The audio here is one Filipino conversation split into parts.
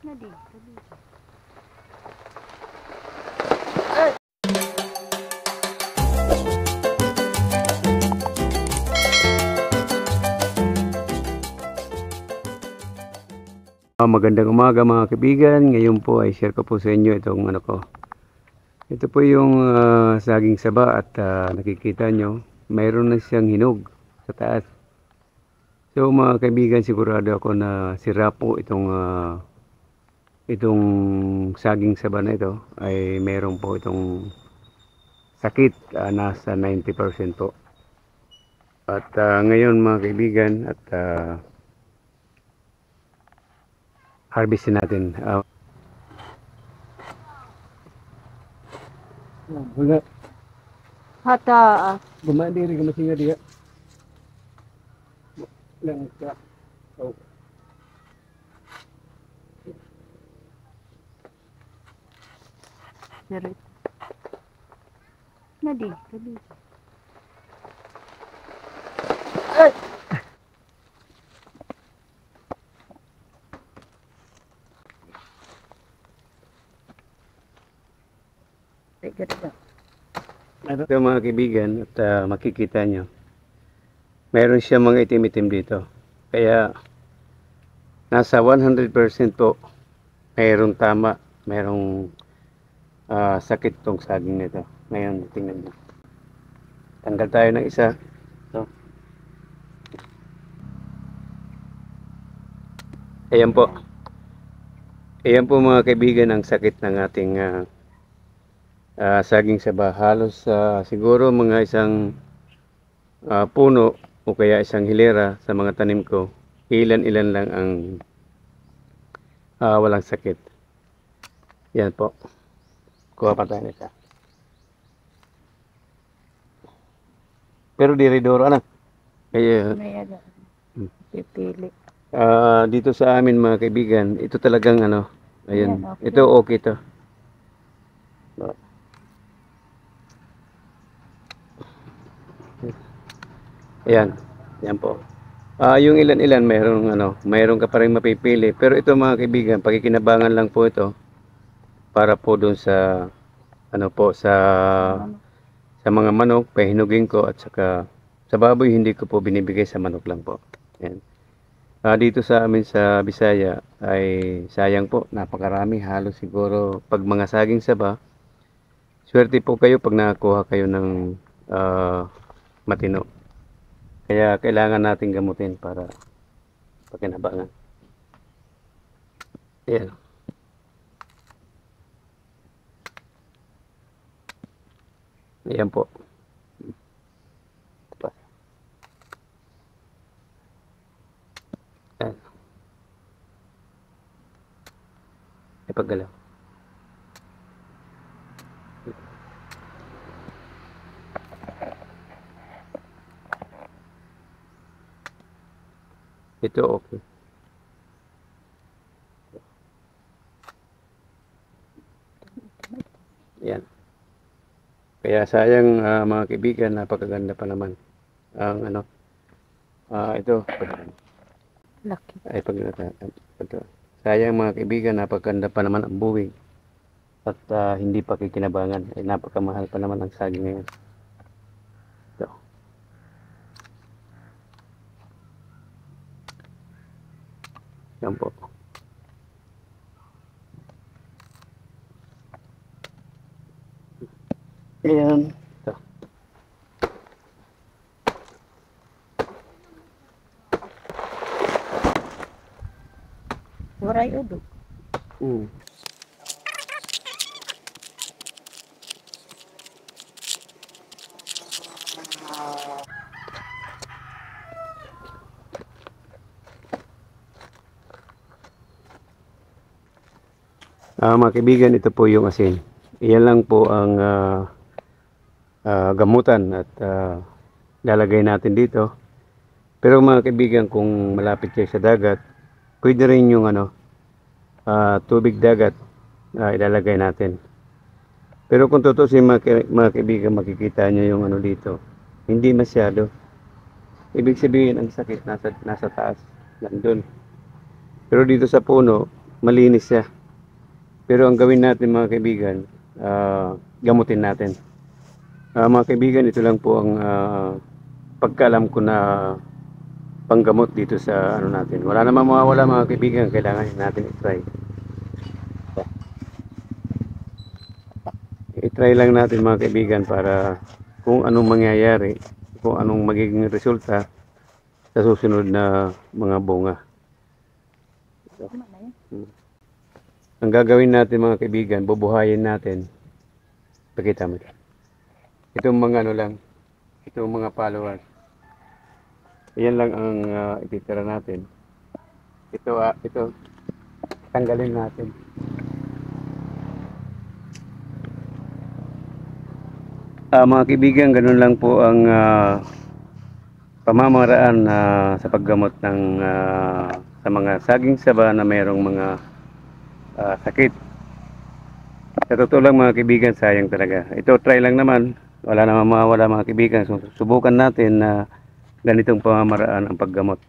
Nadi, tabi. Magandang umaga mga kaibigan. Ngayon po ay share ko po sa inyo itong ano ko. Ito po yung saging saba at nakikita nyo, mayroon na siyang hinog sa taas. So mga kaibigan, sigurado ako na sira po itong saging saba na ito ay mayroon po itong sakit, nasa 90% po. At ngayon mga kaibigan, at harvestin natin. Wala. Hata, Gumadiri ka masinga diya. Lang ka. Oh. Dari. Nadi, tabi. Ito mga kaibigan, at makikita nyo, meron siya mga itim-itim dito. Kaya nasa 100% po mayroong tama, mayroong sakit tong saging nito. Ngayon tingnan nyo, tanggal tayo ng isa. So, ayan po, ayan po mga kaibigan ang sakit ng ating saging saba. Halos siguro mga isang puno o kaya isang hilera sa mga tanim ko, ilan-ilan lang ang walang sakit. Yan po, kuha pa tayo nito. Pero diridoro na kaya May ano, pipili. dito sa amin mga kaibigan, ito talagang ano, ayun, Ayan, okay. ito okay to. Ayan, yan po. Yung ilan-ilan mayroon ka pa rin mapipili. Pero ito mga kaibigan, pakikinabangan lang po ito para po doon sa ano po sa mga manok, pahinugin ko at saka sa baboy hindi ko po binibigay, sa manok lang po. Ayan. Dito sa amin sa Bisaya ay sayang po, napakarami, halos siguro pag mga saging saba, swerte po kayo pag nakakuha kayo ng matino. Kaya kailangan natin gamutin para pakinabangan. Ayan. Ayan po. Ayan. Ipaggalaw. Ito okay. Ayan. Kaya sayang mga kaibigan, napakaganda pa naman ang ano. Ito. Laki. Ay ito. Sayang mga kaibigan, napakaganda pa naman ang buwig. At hindi pa kikinabangan. Ay napakamahal pa naman ang saging ngayon. Ito. Yan po. Ayan. Ito. Waray udo. Mga kaibigan, ito po yung asin. Iyan lang po ang gamutan at lalagay natin dito. Pero mga kaibigan, kung malapit kayo sa dagat, pwede rin yung tubig dagat ilalagay natin. Pero kung tutusin mga kaibigan, makikita nyo yung ano dito, hindi masyado. Ibig sabihin ang sakit nasa taas, nandun. Pero dito sa puno, malinis siya. Pero ang gawin natin mga kaibigan, gamutin natin. Mga kaibigan, ito lang po ang pagkaalam ko na panggamot dito sa ano natin. Wala namang mawawala mga kaibigan, kailangan natin i-try. I-try lang natin mga kaibigan para kung anong mangyayari, kung anong magiging resulta sa susunod na mga bunga. Tama na yan. Ang gagawin natin mga kaibigan, bubuhayin natin. Pakita mo. Itong mga ano lang, itong mga followers. Yan lang ang ititira natin. Ito, tanggalin natin. Mga kaibigan, ganun lang po ang pamamaraan sa paggamot ng sa mga saging saba na mayroong mga sakit. Sa totoo lang mga kaibigan, sayang talaga. Ito, try lang naman. Wala namang mawawala mga kaibigan. So, subukan natin na ganitong pamamaraan ang paggamot.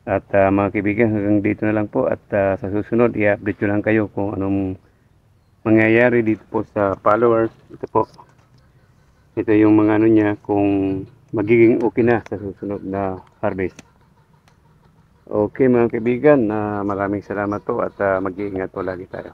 At mga kaibigan, hanggang dito na lang po. At sa susunod, i-update ko lang kayo kung anong mangyayari dito po sa followers. Ito po. Ito yung mga ano niya, kung magiging okay na sa susunod na harvest. Okay mga kaibigan, maraming salamat po at mag-iingat po lagi tayo.